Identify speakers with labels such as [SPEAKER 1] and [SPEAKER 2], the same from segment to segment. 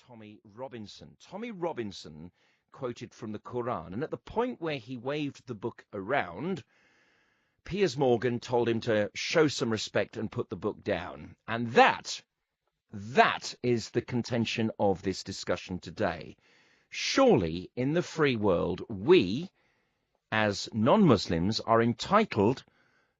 [SPEAKER 1] Tommy Robinson. Tommy Robinson quoted from the Quran, and at the point where he waved the book around, Piers Morgan told him to show some respect and put the book down. And that is the contention of this discussion today. Surely, in the free world, we, as non-Muslims, are entitled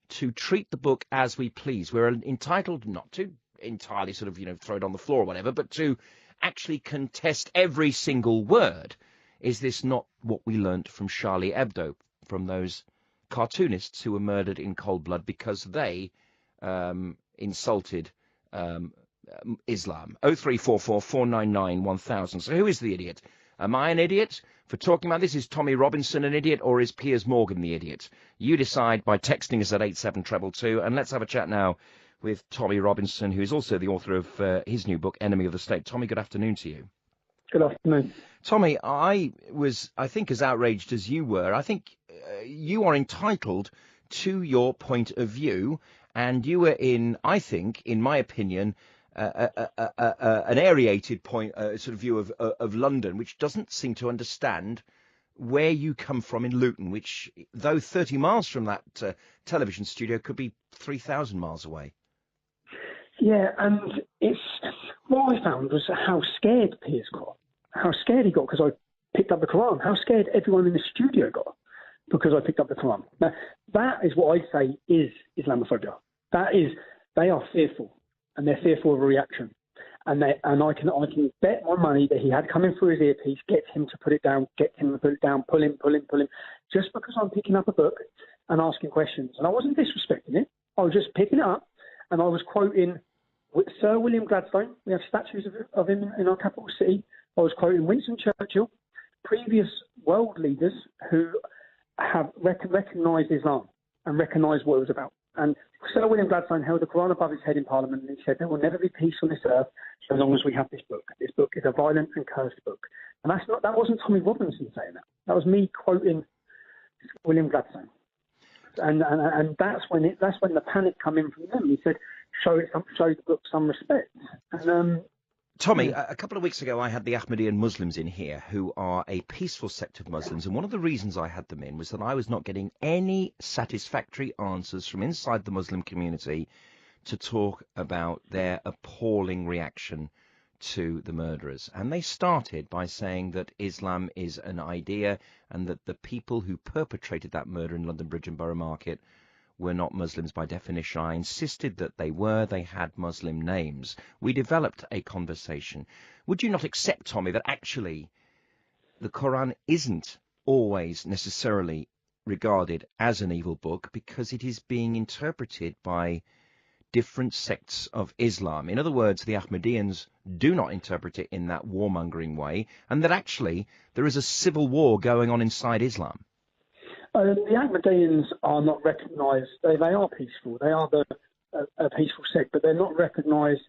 [SPEAKER 1] to treat the book as we please. We're entitled not to entirely sort of, throw it on the floor or whatever, but to actually contest every single word. Is this not what we learnt from Charlie Hebdo, from those cartoonists who were murdered in cold blood because they insulted Islam? 0344 499 1000. So who is the idiot? Am I an idiot for talking about this? Is Tommy Robinson an idiot, or is Piers Morgan the idiot? You decide by texting us at 87222, and let's have a chat now with Tommy Robinson, who is also the author of his new book, Enemy of the State. Tommy, good afternoon to you.
[SPEAKER 2] Good afternoon.
[SPEAKER 1] Tommy, I think, as outraged as you were. I think you are entitled to your point of view, and you were in my opinion, an aerated point, sort of view of London, which doesn't seem to understand where you come from in Luton, which, though 30 miles from that television studio, could be 3,000 miles away.
[SPEAKER 2] Yeah, and what I found was how scared Piers got, how scared he got because I picked up the Quran, how scared everyone in the studio got because I picked up the Quran. Now, that is what I say is Islamophobia. They are fearful, and they're fearful of a reaction. And I can bet my money that he had coming through his earpiece, get him to put it down, pull him, just because I'm picking up a book and asking questions. And I wasn't disrespecting it. I was just picking it up, and I was quoting Sir William Gladstone. We have statues of him in our capital city. I was quoting Winston Churchill, previous world leaders who have recognised Islam and recognised what it was about. And Sir William Gladstone held the Quran above his head in Parliament, and he said, there will never be peace on this earth so long as we have this book. This book is a violent and cursed book. And that wasn't Tommy Robinson saying that. That was me quoting William Gladstone. And that's when the panic come in from them. He said, show the book some respect. And
[SPEAKER 1] Tommy, a couple of weeks ago, I had the Ahmadiyyan Muslims in here, who are a peaceful sect of Muslims. And one of the reasons I had them in was that I was not getting any satisfactory answers from inside the Muslim community to talk about their appalling reaction to the murderers. And they started by saying that Islam is an idea and that the people who perpetrated that murder in London Bridge and Borough Market were not Muslims by definition. I insisted that they were. They had Muslim names. We developed a conversation. Would you not accept, Tommy, that actually the Quran isn't always necessarily regarded as an evil book because it is being interpreted by different sects of Islam? In other words, the Ahmadiyyans do not interpret it in that warmongering way, and that actually there is a civil war going on inside Islam.
[SPEAKER 2] The Ahmadiyyans are not recognised. They are peaceful. They are a peaceful sect, but they're not recognised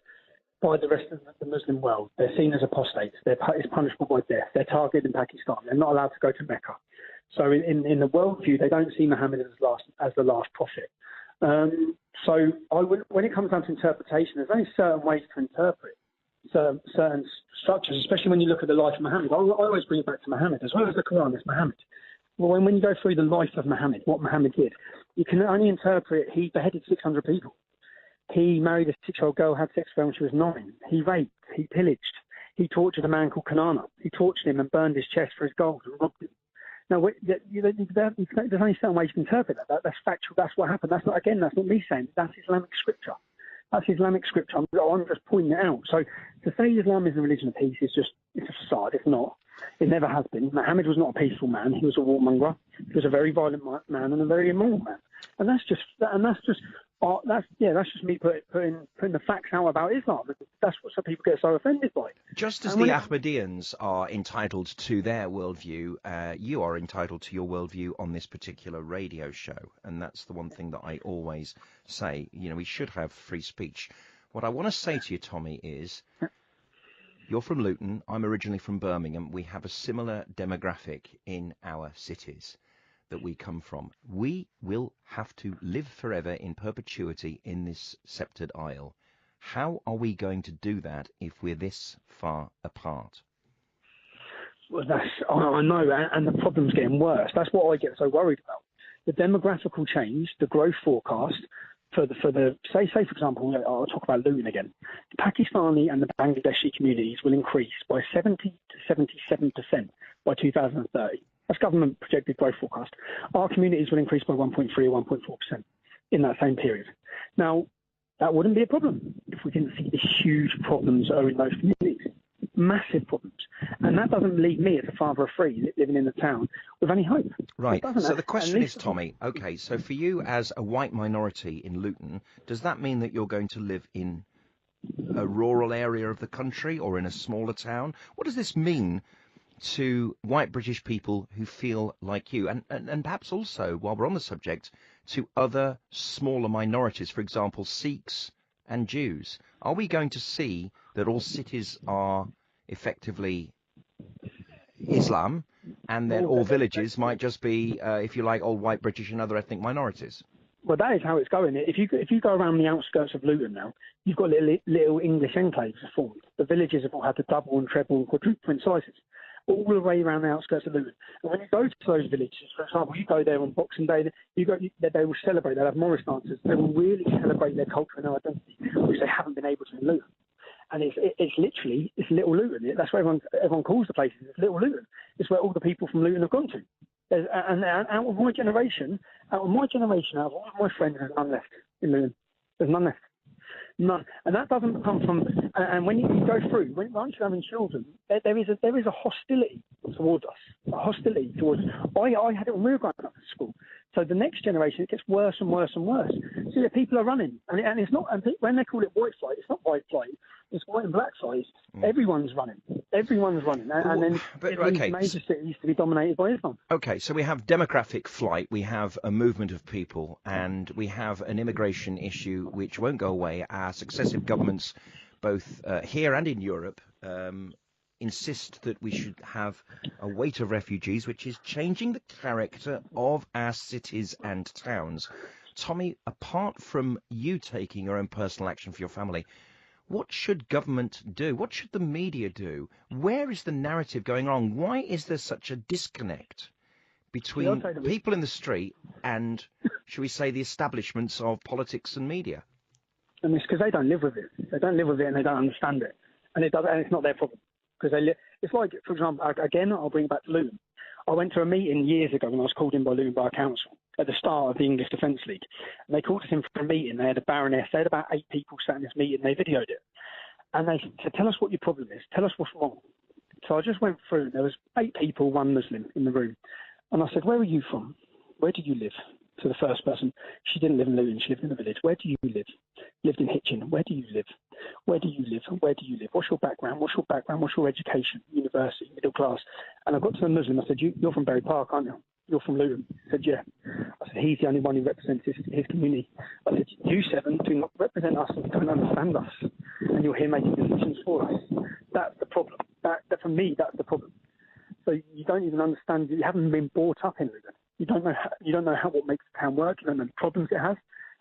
[SPEAKER 2] by the rest of the Muslim world. They're seen as apostates. It's punishable by death. They're targeted in Pakistan. They're not allowed to go to Mecca. So in the worldview, they don't see Muhammad as the last prophet. So when it comes down to interpretation, there's only certain ways to interpret certain structures, especially when you look at the life of Muhammad. I always bring it back to Muhammad. As well as the Quran, it's Muhammad. Well, when you go through the life of Muhammad, what Muhammad did, you can only interpret he beheaded 600 people. He married a 6-year-old girl, had sex with her when she was 9. He raped, he pillaged. He tortured a man called Kanana. He tortured him and burned his chest for his gold and robbed him. Now, there's only certain ways you can interpret that. That's factual. That's what happened. That's not me saying it. That's Islamic scripture. That's Islamic scripture. I'm just pointing it out. So to say Islam is a religion of peace it's a facade. It's not. It never has been. Muhammad was not a peaceful man. He was a warmonger. He was a very violent man and a very immoral man. And that's just me putting the facts out about Islam. That's what some people get so offended by.
[SPEAKER 1] Just as the Ahmadiyyans are entitled to their worldview, you are entitled to your worldview on this particular radio show. And that's the one thing that I always say. We should have free speech. What I want to say to you, Tommy, is you're from Luton. I'm originally from Birmingham. We have a similar demographic in our cities that we come from. We will have to live forever in perpetuity in this sceptred isle. How are we going to do that if we're this far apart?
[SPEAKER 2] Well, I know, and the problem's getting worse. That's what I get so worried about. The demographical change, the growth forecast for the say for example, I'll talk about Luton again. The Pakistani and the Bangladeshi communities will increase by 70 to 77% by 2030. That's government projected growth forecast. Our communities will increase by 1.3 or 1.4% in that same period. Now, that wouldn't be a problem if we didn't see the huge problems that are in those communities. Massive problems. And that doesn't leave me as a father of three living in the town with any hope.
[SPEAKER 1] Right. So the question is, Tommy, okay, so for you as a white minority in Luton, does that mean that you're going to live in a rural area of the country or in a smaller town? What does this mean to white British people who feel like you? And perhaps also, while we're on the subject, to other smaller minorities, for example, Sikhs and Jews. Are we going to see that all cities are effectively Islam, and then all villages might just be, if you like, old white British and other ethnic minorities?
[SPEAKER 2] Well, that is how it's going. If you go around the outskirts of Luton now, you've got little English enclaves formed. The villages have all had to double and treble and quadruple in sizes, all the way around the outskirts of Luton. And when you go to those villages, for example, you go there on Boxing Day, they will celebrate. They'll have Morris dances. They will really celebrate their culture and their identity, which they haven't been able to in Luton. And it's literally Little Luton. That's where everyone calls the places. It's Little Luton. It's where all the people from Luton have gone to. And out of my generation, out of all of my friends, there's none left in Luton. There's none left. None. And that doesn't come from. And when you go through, once you're having children, there is a hostility towards us. A hostility towards. I had it when we were growing up at school. So the next generation, it gets worse and worse and worse. So the people are running, and it's not. And when they call it white flight, it's not white flight. It's white and black flight. Everyone's running. Everyone's running, and then major cities to be dominated by Islam.
[SPEAKER 1] Okay, so we have demographic flight, we have a movement of people, and we have an immigration issue which won't go away. Our successive governments, both here and in Europe, insist that we should have a weight of refugees, which is changing the character of our cities and towns. Tommy, apart from you taking your own personal action for your family, what should government do? What should the media do? Where is the narrative going wrong? Why is there such a disconnect between people in the street and, shall we say, the establishments of politics and media?
[SPEAKER 2] And it's because they don't live with it. They don't live with it and they don't understand it. And it's not their problem. Because it's like, for example, again, I'll bring it back to Luton. I went to a meeting years ago when I was called in by Luton Borough Council at the start of the English Defence League. And they called us in for a meeting. They had a baroness. They had about 8 people sat in this meeting. They videoed it. And they said, tell us what your problem is. Tell us what's wrong. So I just went through. There was 8 people, 1 Muslim in the room. And I said, where are you from? Where do you live? To the first person. She didn't live in Luton. She lived in a village. Where do you live? Lived in Hitchin. Where do you live? Where do you live? Where do you live? What's your background? What's your background? What's your education? University, middle class? And I got to the Muslim. I said, you're from Berry Park, aren't you? You're from Luton. He said, yeah. I said, he's the only one who represents his community. I said, you 7 do not represent us and don't understand us. And you're here making decisions for us. That's the problem. That for me, that's the problem. So you don't even understand. You haven't been brought up in Luton. You don't know how what makes the town work. You don't know the problems it has,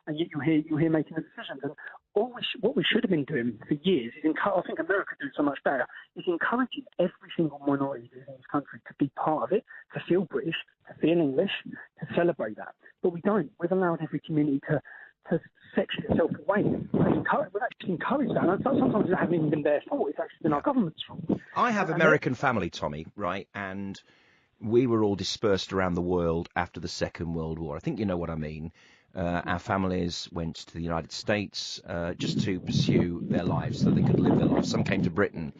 [SPEAKER 2] and yet you're here making the decisions. And what we should have been doing for years is I think America doing so much better is encouraging every single minority in this country to be part of it, to feel British, to feel English, to celebrate that. But we don't. We've allowed every community to section itself away. We've actually encouraged that. And sometimes it hasn't even been their fault. It's actually been our government's fault.
[SPEAKER 1] I have American family, Tommy, right, and we were all dispersed around the world after the Second World War. I think you know what I mean. Our families went to the United States just to pursue their lives so they could live their lives. Some came to Britain.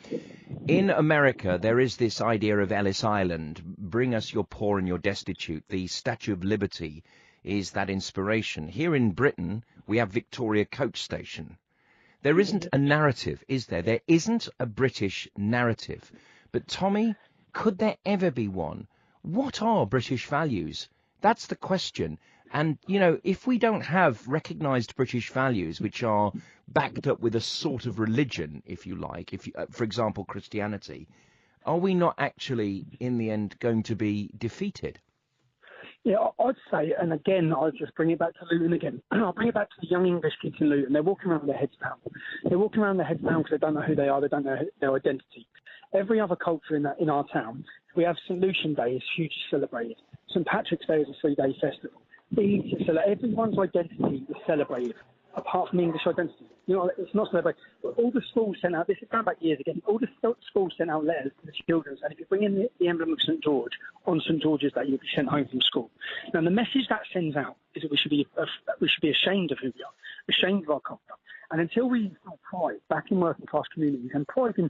[SPEAKER 1] In America, there is this idea of Ellis Island. Bring us your poor and your destitute. The Statue of Liberty is that inspiration. Here in Britain, we have Victoria Coach Station. There isn't a narrative, is there? There isn't a British narrative. But Tommy, could there ever be one? What are British values? That's the question. And, you know, if we don't have recognised British values, which are backed up with a sort of religion, if you like, for example, Christianity, are we not actually, in the end, going to be defeated?
[SPEAKER 2] Yeah, I'd say, and again, I'll just bring it back to Luton again. I'll bring it back to the young English kids in Luton. They're walking around with their heads down. They're walking around with their heads down because they don't know who they are. They don't know their identity. Every other culture in our town, we have St. Lucian Day is hugely celebrated. St. Patrick's Day is a 3-day festival. Everyone's identity is celebrated, apart from English identity. You know, it's not celebrated. All the schools sent out, this is going back years again, all the schools sent out letters to the children saying, if you bring in the emblem of St. George on St. George's Day, you'll be sent home from school. Now, the message that sends out is that we should be ashamed of who we are, ashamed of our culture. And until we instill pride back in working class communities and pride in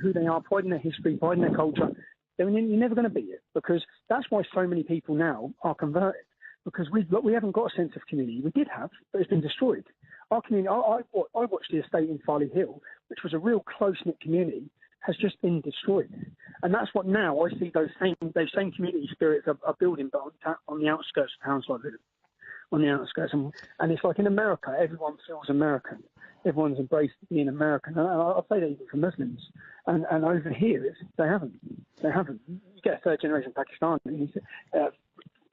[SPEAKER 2] who they are, pride in their history, pride in their culture, then you're never going to beat it. Because that's why so many people now are converted. Because we haven't got a sense of community. We did have, but it's been destroyed. Our community, I watched the estate in Farley Hill, which was a real close-knit community, has just been destroyed. And that's what now I see those same community spirits are building, but on the outskirts of towns like Luton, on the outskirts. And it's like in America, everyone feels American. Everyone's embraced being American. And I'll say that even for Muslims. And over here, they haven't. They haven't. You get a third-generation Pakistani,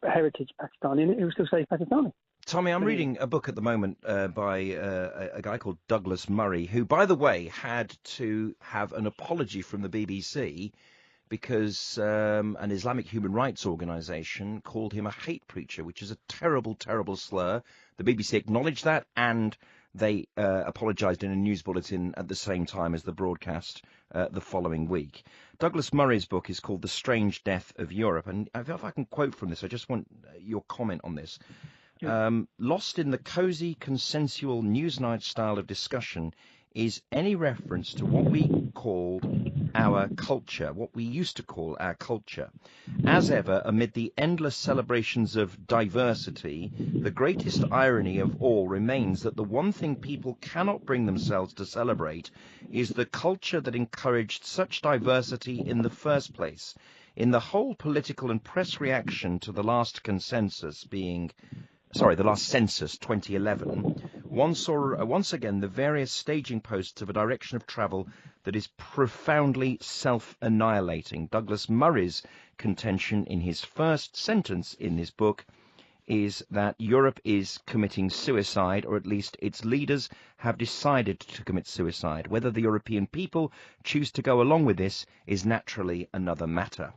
[SPEAKER 2] heritage Pakistani, and it will still say Pakistani.
[SPEAKER 1] Tommy, I'm reading a book at the moment by a guy called Douglas Murray, who, by the way, had to have an apology from the BBC because an Islamic human rights organisation called him a hate preacher, which is a terrible, terrible slur. The BBC acknowledged that, and they apologised in a news bulletin at the same time as the broadcast the following week. Douglas Murray's book is called The Strange Death of Europe, and if I can quote from this, I just want your comment on this. Lost in the cosy, consensual Newsnight style of discussion is any reference to what we called our culture, what we used to call our culture. As ever, amid the endless celebrations of diversity, the greatest irony of all remains that the one thing people cannot bring themselves to celebrate is the culture that encouraged such diversity in the first place. In the whole political and press reaction to the last census 2011, one saw once again the various staging posts of a direction of travel that is profoundly self-annihilating. Douglas Murray's contention in his first sentence in this book is that Europe is committing suicide, or at least its leaders have decided to commit suicide. Whether the European people choose to go along with this is naturally another matter.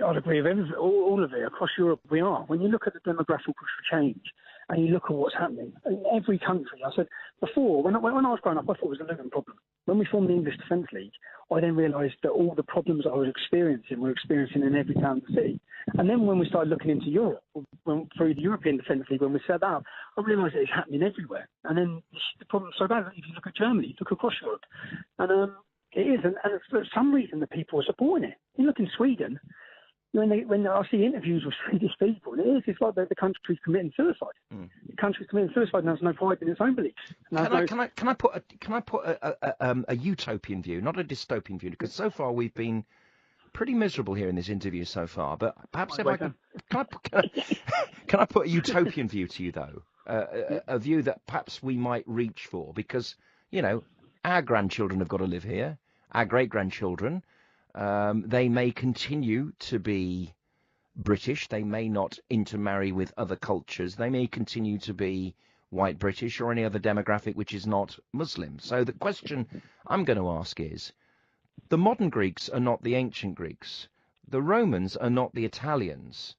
[SPEAKER 2] I'd agree with all of it. Across Europe, we are. When you look at the demographic push for change and you look at what's happening in every country, I said before, when I was growing up, I thought it was a Luton problem. When we formed the English Defence League, I then realised that all the problems I was experiencing were experiencing in every town in the city. And then when we started looking into Europe, through the European Defence League, when we set that up, I realised that it's happening everywhere. And then the problem's so bad that if you look at Germany, look across Europe. And it is. And for some reason, the people are supporting it. You look in Sweden, when I see interviews with Swedish people, it's like the country's committing suicide. The country's committing suicide and has no pride in its own beliefs.
[SPEAKER 1] Can I put a utopian view, not a dystopian view? Because so far we've been pretty miserable here in this interview so far. But perhaps can I put a utopian view to you though? A view that perhaps we might reach for, because our grandchildren have got to live here, our great grandchildren. They may continue to be British. They may not intermarry with other cultures. They may continue to be white British or any other demographic which is not Muslim. So the question I'm going to ask is, the modern Greeks are not the ancient Greeks. The Romans are not the Italians.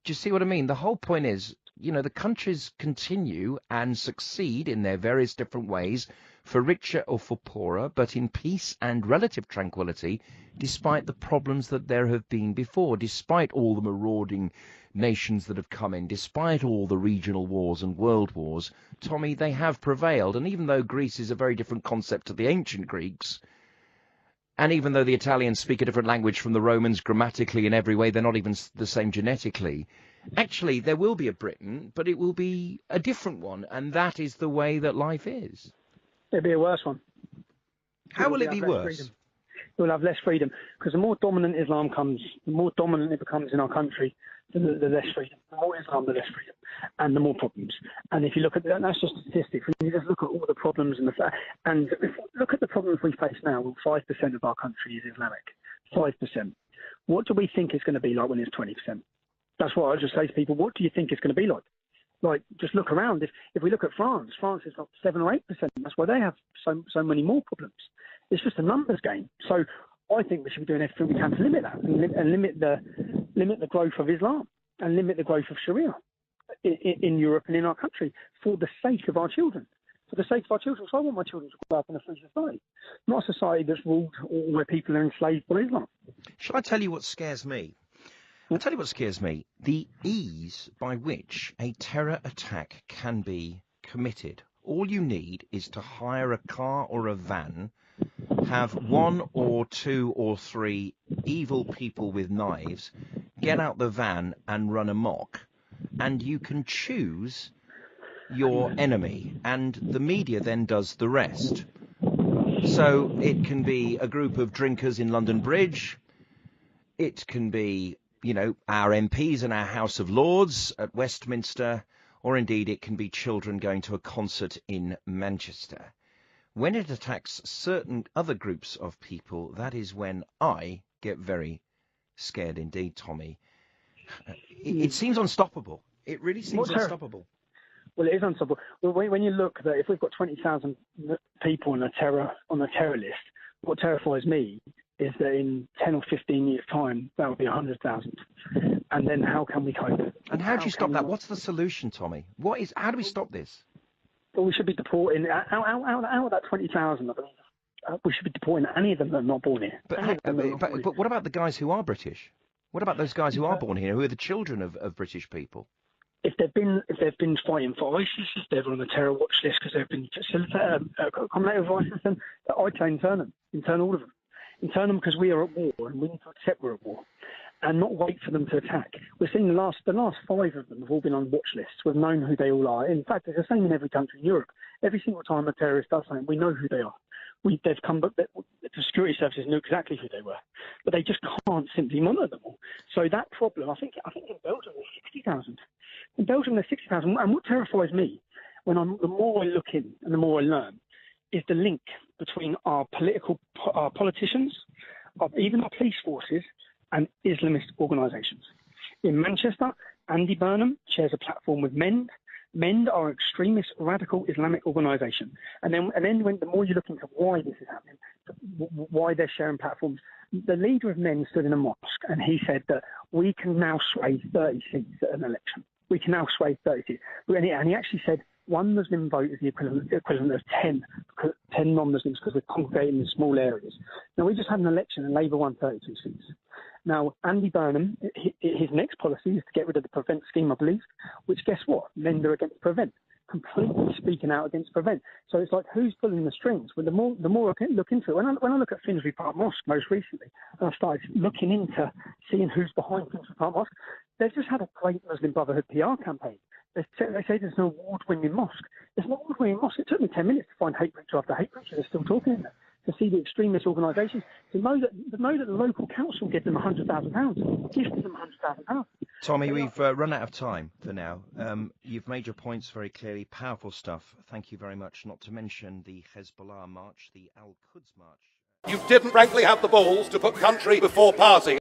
[SPEAKER 1] Do you see what I mean? The whole point is, the countries continue and succeed in their various different ways, for richer or for poorer, but in peace and relative tranquility, despite the problems that there have been before, despite all the marauding nations that have come in, despite all the regional wars and world wars. Tommy, they have prevailed. And even though Greece is a very different concept to the ancient Greeks, and even though the Italians speak a different language from the Romans grammatically in every way, they're not even the same genetically. Actually, there will be a Britain, but it will be a different one, and that is the way that life is.
[SPEAKER 2] It'll be a worse one.
[SPEAKER 1] How will it be worse?
[SPEAKER 2] We'll have less freedom, because the more dominant Islam comes, the more dominant it becomes in our country, the less freedom. The more Islam, the less freedom, and the more problems. And if you look at that, that's just statistics. When you just look at all the problems and look at the problems we face now. Well, 5% of our country is Islamic. 5%. What do we think it's going to be like when it's 20%? That's what I just say to people. What do you think it's going to be like? Like, just look around. If we look at France is like 7 or 8%. That's why they have so many more problems. It's just a numbers game. So I think we should be doing everything we can to limit that and limit the growth of Islam and limit the growth of Sharia in Europe and in our country for the sake of our children. For the sake of our children. So I want my children to grow up in a free society, not a society that's ruled or where people are enslaved by Islam.
[SPEAKER 1] Shall I tell you what scares me? I'll tell you what scares me. The ease by which a terror attack can be committed. All you need is to hire a car or a van, have 1 or 2 or 3 evil people with knives, get out the van and run amok, and you can choose your enemy, and the media then does the rest. So it can be a group of drinkers in London Bridge. It can be, our MPs in our House of Lords at Westminster, or indeed it can be children going to a concert in Manchester. When it attacks certain other groups of people, that is when I get very scared indeed, Tommy. It seems unstoppable. It really seems unstoppable.
[SPEAKER 2] Well, it is unstoppable. Well, when you look that if we've got 20,000 people on the terror list, what terrifies me is that in 10 or 15 years' time, that would be 100,000. And then how can we cope?
[SPEAKER 1] And how do you stop that? What's the solution, Tommy? How do we stop this?
[SPEAKER 2] Well, we should be deporting out of that 20,000. I believe we should be deporting any of them that are not born here.
[SPEAKER 1] But what about the guys who are British? What about those guys who are born here, who are the children of British people?
[SPEAKER 2] If they've been fighting for ISIS, if they're on the terror watch list because they've been accommodated with ISIS, then I'd say intern all of them. Intern them because we are at war and we need to accept we're at war and not wait for them to attack. We've seen the last 5 of them have all been on watch lists. We've known who they all are. In fact, it's the same in every country in Europe. Every single time a terrorist does something, we know who they are. They've come, but the security services knew exactly who they were, but they just can't simply monitor them all. So that problem, I think in Belgium there's 60,000. In Belgium there's 60,000, and what terrifies me, the more I look in and the more I learn, is the link between our politicians, even our police forces, and Islamist organisations. In Manchester, Andy Burnham shares a platform with MEND. MEND are an extremist, radical Islamic organisation. And then the more you look into why this is happening, why they're sharing platforms, the leader of MEND stood in a mosque and he said that we can now sway 30 seats at an election. We can now sway 30 seats. And he actually said 1 Muslim vote is the equivalent of 10 non-Muslims because we're congregating in small areas. Now, we just had an election and Labour won 32 seats. Now, Andy Burnham, his next policy is to get rid of the Prevent scheme, I believe, which, guess what? Men are against Prevent, completely speaking out against Prevent. So it's like, who's pulling the strings? Well, the more I look into it, when I look at Finsbury Park Mosque most recently, and I started looking into seeing who's behind Finsbury Park Mosque, they've just had a great Muslim Brotherhood PR campaign. They say there's an award-winning mosque. There's an award-winning mosque. It took me 10 minutes to find hate preacher after hate preacher. They're still talking in there. To see the extremist organisations, to know that the local council gives them £100,000, gifted them £100,000.
[SPEAKER 1] Tommy, we've run out of time for now. You've made your points very clearly. Powerful stuff. Thank you very much. Not to mention the Hezbollah march, the Al-Quds march.
[SPEAKER 3] You didn't frankly have the balls to put country before party.